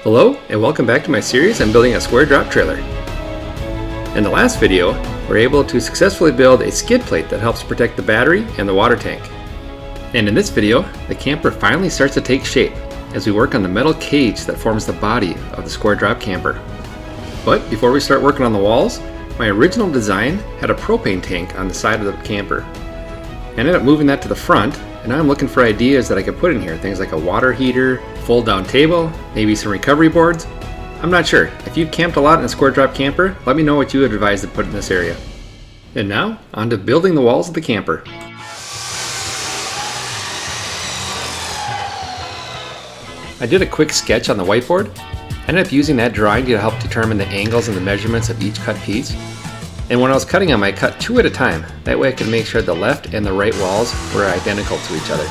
Hello and welcome back to my series on building a Squaredrop trailer. In the last video, we were able to successfully build a skid plate that helps protect the battery and the water tank. And in this video, the camper finally starts to take shape as we work on the metal cage that forms the body of the Squaredrop camper. But before we start working on the walls, my original design had a propane tank on the side of the camper. I ended up moving that to the front, and now I'm looking for ideas that I could put in here. Things like a water heater, fold down table, maybe some recovery boards. I'm not sure. If you've camped a lot in a Squaredrop camper, let me know what you would advise to put in this area. And now, on to building the walls of the camper. I did a quick sketch on the whiteboard. I ended up using that drawing to help determine the angles and the measurements of each cut piece. And when I was cutting them, I cut two at a time. That way I could make sure the left and the right walls were identical to each other.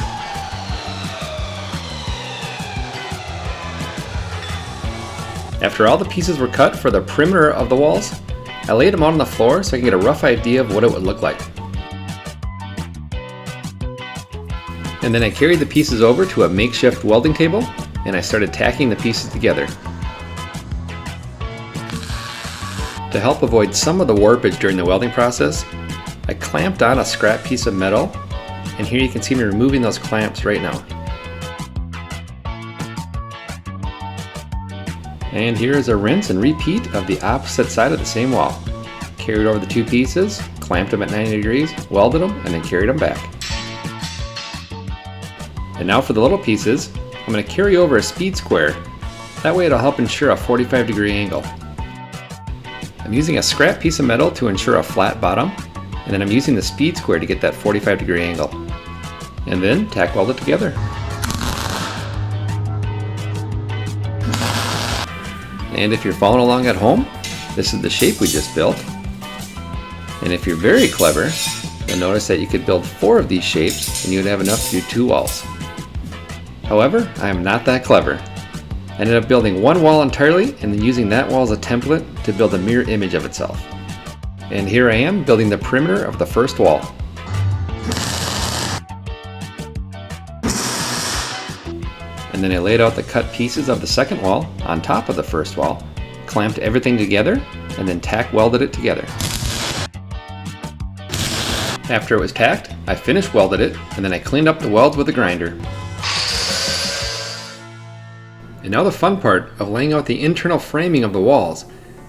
After all the pieces were cut for the perimeter of the walls, I laid them out on the floor so I could get a rough idea of what it would look like. And then I carried the pieces over to a makeshift welding table and I started tacking the pieces together. To help avoid some of the warpage during the welding process, I clamped on a scrap piece of metal, and here you can see me removing those clamps right now. And here is a rinse and repeat of the opposite side of the same wall. Carried over the two pieces, clamped them at 90 degrees, welded them, and then carried them back. And now for the little pieces, I'm going to carry over a speed square. That way it'll help ensure a 45-degree angle. I'm using a scrap piece of metal to ensure a flat bottom, and then I'm using the speed square to get that 45-degree angle. And then tack weld it together. And if you're following along at home, this is the shape we just built. And if you're very clever, you'll notice that you could build 4 of these shapes and you would have enough to do 2 walls. However, I am not that clever. I ended up building one wall entirely and then using that wall as a template to build a mirror image of itself. And here I am building the perimeter of the first wall. And then I laid out the cut pieces of the second wall on top of the first wall, clamped everything together, and then tack welded it together. After it was tacked, I finish welded it, and then I cleaned up the welds with a grinder. And now the fun part of laying out the internal framing of the walls.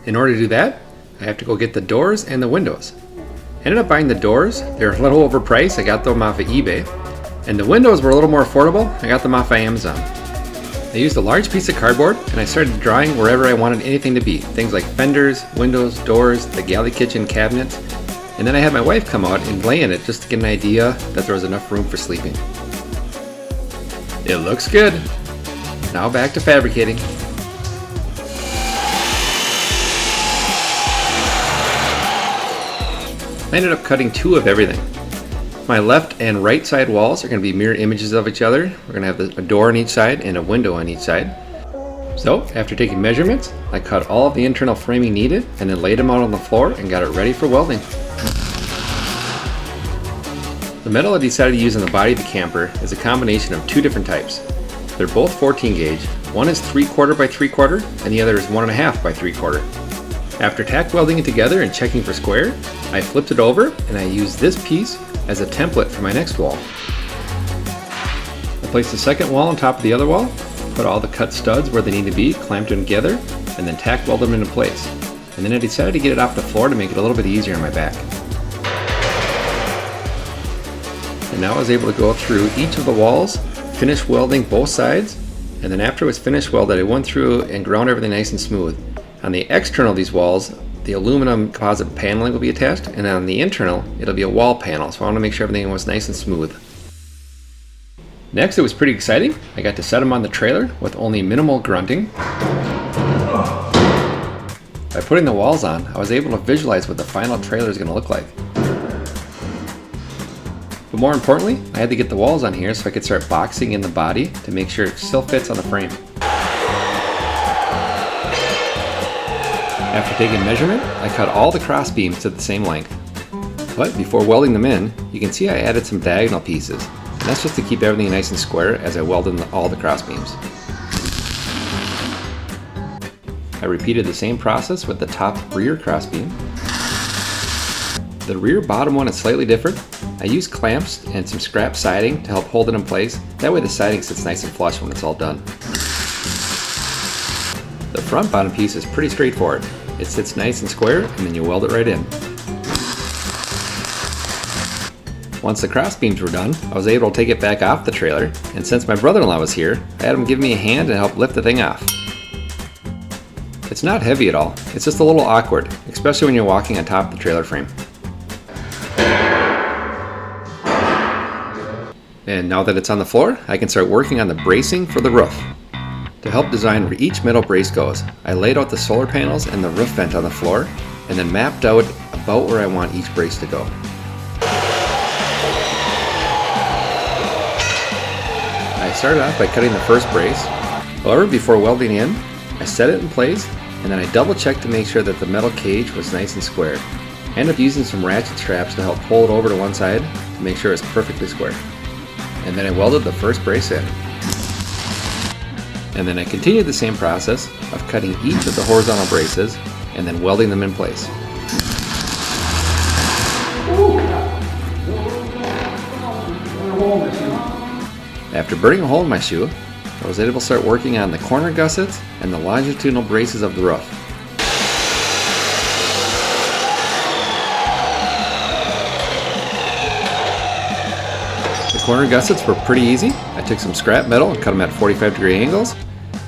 In order to do that, I have to go get the doors and the windows. I ended up buying the doors. They're a little overpriced. I got them off of eBay. And the windows were a little more affordable. I got them off of Amazon. I used a large piece of cardboard and I started drawing wherever I wanted anything to be. Things like fenders, windows, doors, the Galley kitchen cabinets. And then I had my wife come out and lay in it just to get an idea that there was enough room for sleeping. It looks good. Now back to fabricating. I ended up cutting 2 of everything. My left and right side walls are going to be mirror images of each other. We're going to have a door on each side and a window on each side. So after taking measurements, I cut all of the internal framing needed and then laid them out on the floor and got it ready for welding. The metal I decided to use in the body of the camper is a combination of 2 different types. They're both 14 gauge. One is 3/4 by 3/4 and the other is 1.5 by 3/4. After tack welding it together and checking for square, I flipped it over and I used this piece as a template for my next wall. I placed the second wall on top of the other wall, put all the cut studs where they need to be, clamped them together, and then tack welded them into place. And then I decided to get it off the floor to make it a little bit easier on my back. And now I was able to go through each of the walls, finish welding both sides, and then after it was finished welded, I went through and ground everything nice and smooth. On the external of these walls, the aluminum composite paneling will be attached, and on the internal, it'll be a wall panel, so I want to make sure everything was nice and smooth. Next, it was pretty exciting. I got to set them on the trailer with only minimal grunting. By putting the walls on, I was able to visualize what the final trailer is going to look like. But more importantly, I had to get the walls on here so I could start boxing in the body to make sure it still fits on the frame. After taking measurement, I cut all the cross beams to the same length. But before welding them in, you can see I added some diagonal pieces. And that's just to keep everything nice and square as I weld in all the cross beams. I repeated the same process with the top rear crossbeam. The rear bottom one is slightly different. I used clamps and some scrap siding to help hold it in place. That way the siding sits nice and flush when it's all done. The front bottom piece is pretty straightforward. It sits nice and square, and then you weld it right in. Once the cross beams were done, I was able to take it back off the trailer, and since my brother-in-law was here, I had him give me a hand and help lift the thing off. It's not heavy at all, it's just a little awkward, especially when you're walking on top of the trailer frame. And now that it's on the floor, I can start working on the bracing for the roof. To help design where each metal brace goes, I laid out the solar panels and the roof vent on the floor, and then mapped out about where I want each brace to go. I started off by cutting the first brace. However, before welding in, I set it in place, and then I double checked to make sure that the metal cage was nice and square. I ended up using some ratchet straps to help pull it over to one side to make sure it's perfectly square. And then I welded the first brace in. And then I continued the same process of cutting each of the horizontal braces and then welding them in place. After burning a hole in my shoe, I was able to start working on the corner gussets and the longitudinal braces of the roof. The corner gussets were pretty easy. I took some scrap metal and cut them at 45-degree angles,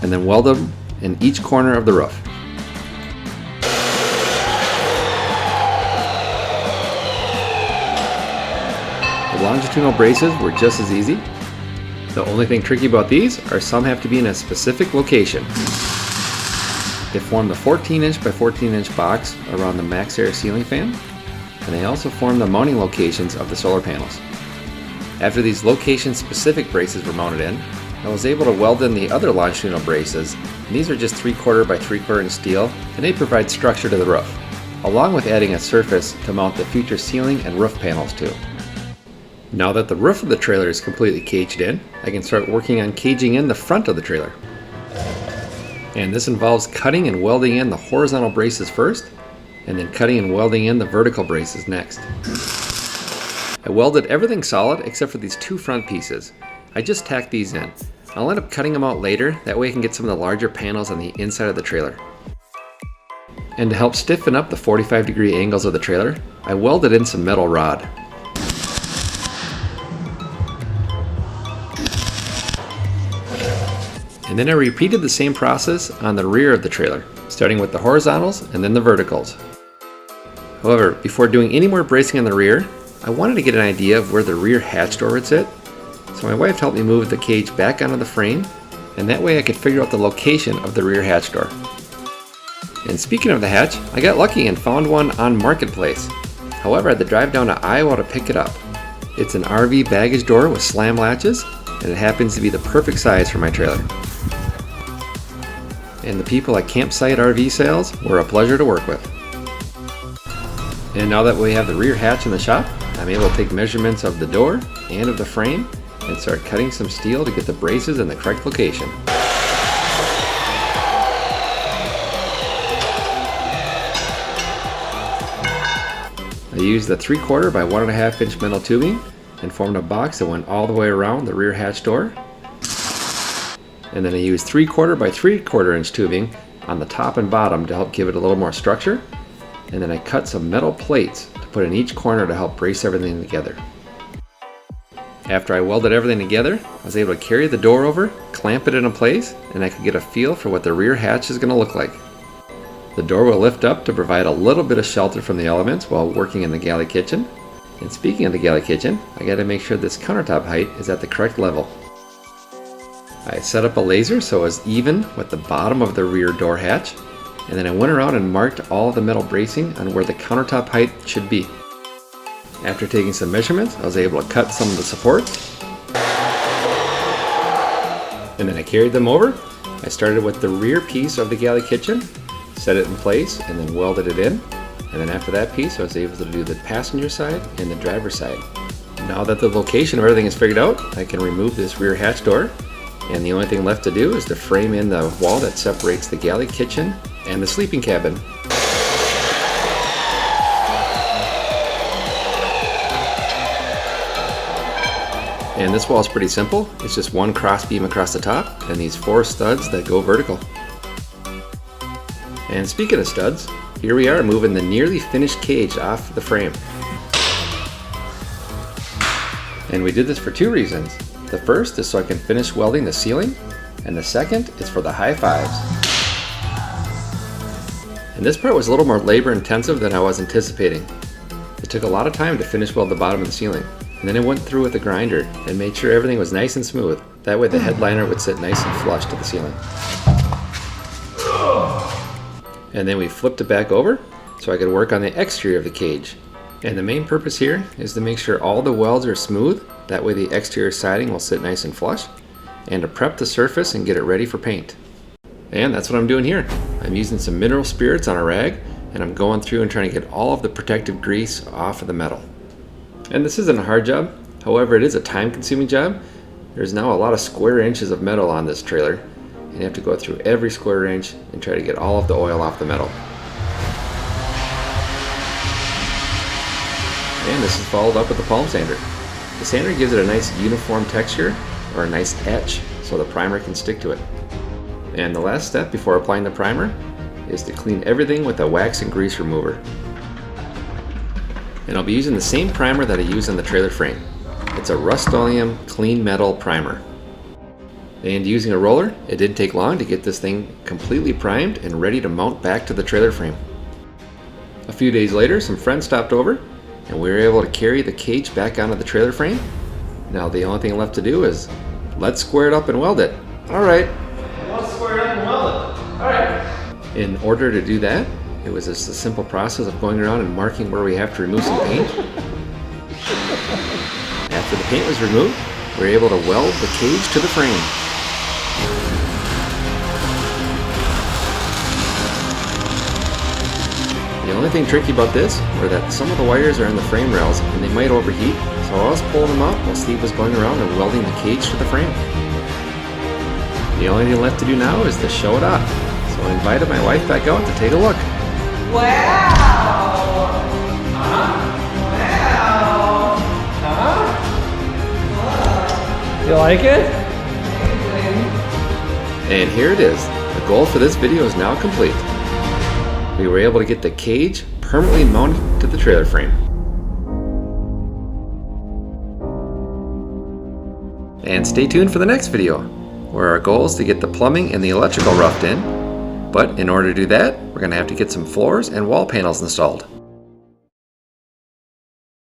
and then welded them in each corner of the roof. The longitudinal braces were just as easy. The only thing tricky about these are some have to be in a specific location. They form the 14-inch by 14-inch box around the max air ceiling fan, and they also form the mounting locations of the solar panels. After these location-specific braces were mounted in, I was able to weld in the other longitudinal braces, and these are just 3/4 by 3/4 inch steel, and they provide structure to the roof, along with adding a surface to mount the future ceiling and roof panels to. Now that the roof of the trailer is completely caged in, I can start working on caging in the front of the trailer. And this involves cutting and welding in the horizontal braces first, and then cutting and welding in the vertical braces next. I welded everything solid except for these two front pieces. I just tacked these in. I'll end up cutting them out later, that way I can get some of the larger panels on the inside of the trailer. And to help stiffen up the 45-degree angles of the trailer, I welded in some metal rod. And then I repeated the same process on the rear of the trailer, starting with the horizontals and then the verticals. However, before doing any more bracing on the rear, I wanted to get an idea of where the rear hatch door would sit, so my wife helped me move the cage back onto the frame, and that way I could figure out the location of the rear hatch door. And speaking of the hatch, I got lucky and found one on Marketplace. However, I had to drive down to Iowa to pick it up. It's an RV baggage door with slam latches, and it happens to be the perfect size for my trailer. And the people at Campsite RV Sales were a pleasure to work with. And now that we have the rear hatch in the shop, I'm able to take measurements of the door and of the frame and start cutting some steel to get the braces in the correct location. I used the 3/4 by 1.5 inch metal tubing and formed a box that went all the way around the rear hatch door. And then I used 3/4 by 3/4 inch tubing on the top and bottom to help give it a little more structure. And then I cut some metal plates to put in each corner to help brace everything together. After I welded everything together, I was able to carry the door over, clamp it into place, and I could get a feel for what the rear hatch is going to look like. The door will lift up to provide a little bit of shelter from the elements while working in the galley kitchen. And speaking of the galley kitchen, I got to make sure this countertop height is at the correct level. I set up a laser so it was even with the bottom of the rear door hatch, and then I went around and marked all the metal bracing on where the countertop height should be. After taking some measurements, I was able to cut some of the supports, and then I carried them over. I started with the rear piece of the galley kitchen, set it in place, and then welded it in. And then after that piece, I was able to do the passenger side and the driver's side. Now that the location of everything is figured out, I can remove this rear hatch door And the only thing left to do is to frame in the wall that separates the galley kitchen and the sleeping cabin. And this wall is pretty simple. It's just one cross beam across the top and these 4 studs that go vertical. And speaking of studs, here we are moving the nearly finished cage off the frame. And we did this for 2 reasons. The first is so I can finish welding the ceiling, and the second is for the high fives. And this part was a little more labor intensive than I was anticipating. It took a lot of time to finish weld the bottom of the ceiling, and then I went through with the grinder and made sure everything was nice and smooth. That way the headliner would sit nice and flush to the ceiling. And then we flipped it back over so I could work on the exterior of the cage. And the main purpose here is to make sure all the welds are smooth, that way the exterior siding will sit nice and flush, and to prep the surface and get it ready for paint. And that's what I'm doing here. I'm using some mineral spirits on a rag, and I'm going through and trying to get all of the protective grease off of the metal. And this isn't a hard job, however it is a time-consuming job. There's now a lot of square inches of metal on this trailer, and you have to go through every square inch and try to get all of the oil off the metal. And this is followed up with the palm sander. The sander gives it a nice uniform texture, or a nice etch, so the primer can stick to it. And the last step before applying the primer is to clean everything with a wax and grease remover. And I'll be using the same primer that I use on the trailer frame. It's a Rust-Oleum clean metal primer. And using a roller, it didn't take long to get this thing completely primed and ready to mount back to the trailer frame. A few days later, some friends stopped over, and we were able to carry the cage back onto the trailer frame. Now the only thing left to do is let's square it up and weld it. All right. Let's square it up and weld it. All right. In order to do that, it was just a simple process of going around and marking where we have to remove some paint. After the paint was removed, we were able to weld the cage to the frame. The only thing tricky about this were that some of the wires are on the frame rails and they might overheat, so I was pulling them out while Steve was going around and welding the cage to the frame. The only thing left to do now is to show it off, so I invited my wife back out to take a look. Wow! Wow! You like it? And here it is. The goal for this video is now complete. We were able to get the cage permanently mounted to the trailer frame. And stay tuned for the next video, where our goal is to get the plumbing and the electrical roughed in. But in order to do that, we're going to have to get some floors and wall panels installed.